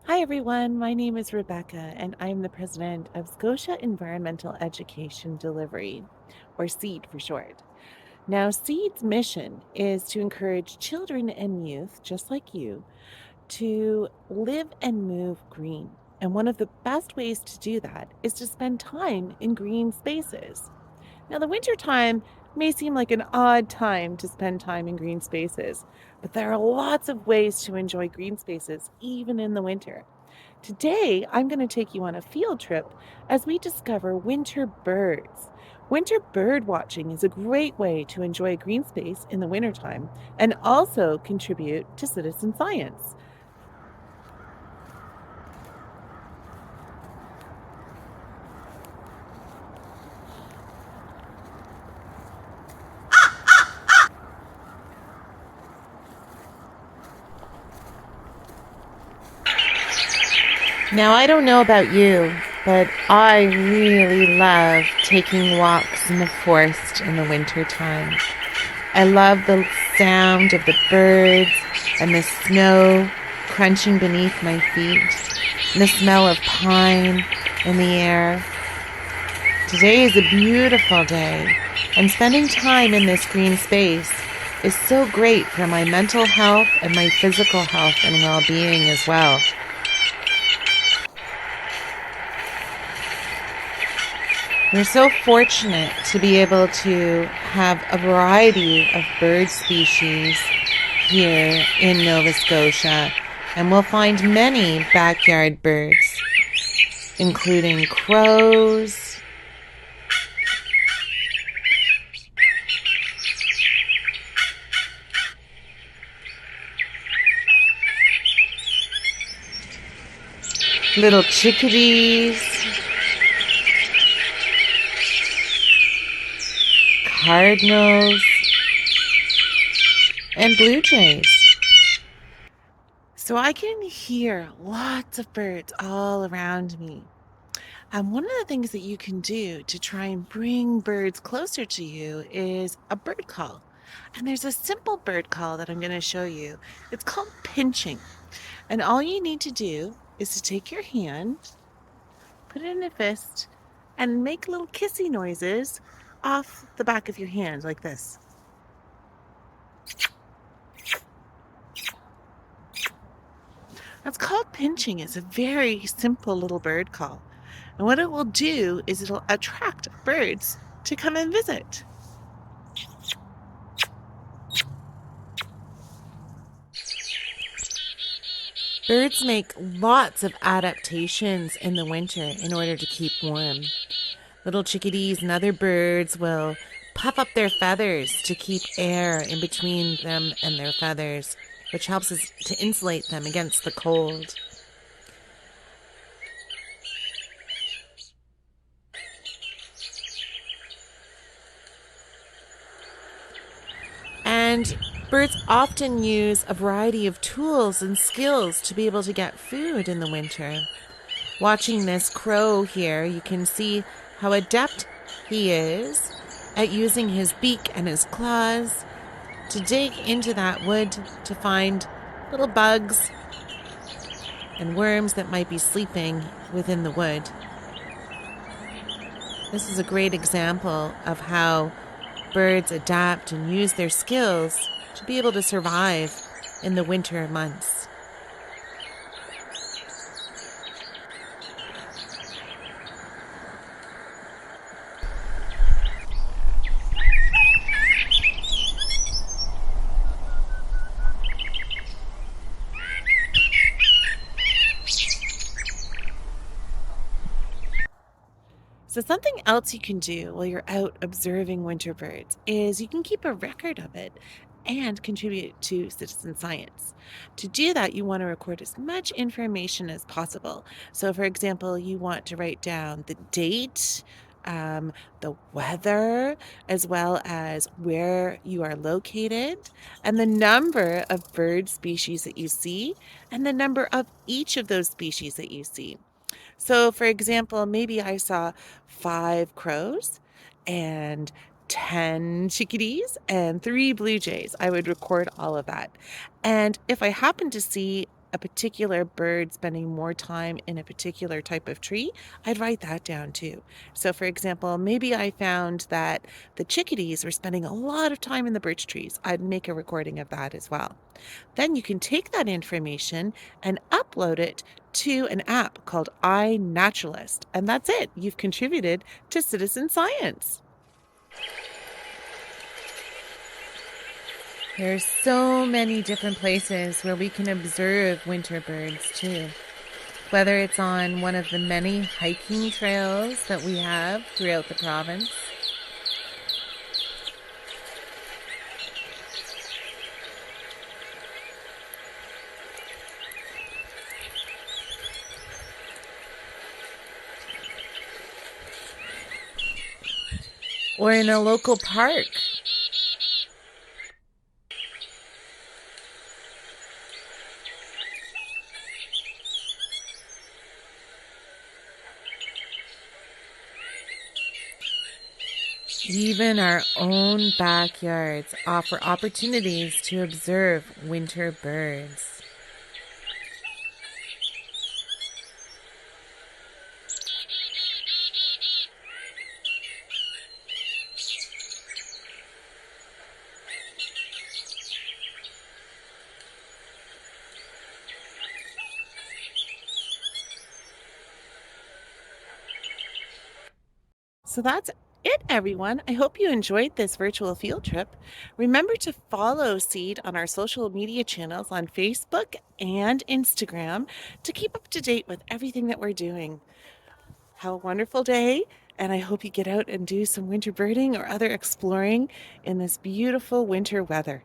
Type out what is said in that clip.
Hi everyone, my name is Rebecca and I'm the president of Scotia Environmental Education Delivery, or SEED for short. Now, SEED's mission is to encourage children and youth, just like you, to live and move green. And one of the best ways to do that is to spend time in green spaces. Now, the winter time may seem like an odd time to spend time in green spaces, but there are lots of ways to enjoy green spaces even in the winter. Today, I'm going to take you on a field trip as we discover winter birds. Winter bird watching is a great way to enjoy green space in the wintertime and also contribute to citizen science. Now, I don't know about you, but I really love taking walks in the forest in the wintertime. I love the sound of the birds and the snow crunching beneath my feet, and the smell of pine in the air. Today is a beautiful day, and spending time in this green space is so great for my mental health and my physical health and well-being as well. We're so fortunate to be able to have a variety of bird species here in Nova Scotia, and we'll find many backyard birds, including crows, little chickadees, cardinals, and blue jays. So I can hear lots of birds all around me. And one of the things that you can do to try and bring birds closer to you is a bird call. And there's a simple bird call that I'm going to show you. It's called pinching. And all you need to do is to take your hand, put it in a fist, and make little kissy noises off the back of your hand like this. That's called pinching. It's a very simple little bird call. And what it will do is it'll attract birds to come and visit. Birds make lots of adaptations in the winter in order to keep warm. Little chickadees and other birds will puff up their feathers to keep air in between them and their feathers, which helps us to insulate them against the cold. And birds often use a variety of tools and skills to be able to get food in the winter. Watching this crow here, you can see how adept he is at using his beak and his claws to dig into that wood to find little bugs and worms that might be sleeping within the wood. This is a great example of how birds adapt and use their skills to be able to survive in the winter months. So something else you can do while you're out observing winter birds is you can keep a record of it and contribute to citizen science. To do that, you want to record as much information as possible. So, for example, you want to write down the date, the weather, as well as where you are located, and the number of bird species that you see, and the number of each of those species that you see. So, for example, maybe I saw 5 crows and 10 chickadees and 3 blue jays. I would record all of that. And if I happen to see a particular bird spending more time in a particular type of tree, I'd write that down too. So, for example, maybe I found that the chickadees were spending a lot of time in the birch trees. I'd make a recording of that as well. Then you can take that information and upload it to an app called iNaturalist. And that's it. You've contributed to citizen science. There's so many different places where we can observe winter birds too. Whether it's on one of the many hiking trails that we have throughout the province, or in a local park. Even our own backyards offer opportunities to observe winter birds. So that's it, everyone. I hope you enjoyed this virtual field trip. Remember to follow Seed on our social media channels on Facebook and Instagram to keep up to date with everything that we're doing. Have a wonderful day, and I hope you get out and do some winter birding or other exploring in this beautiful winter weather.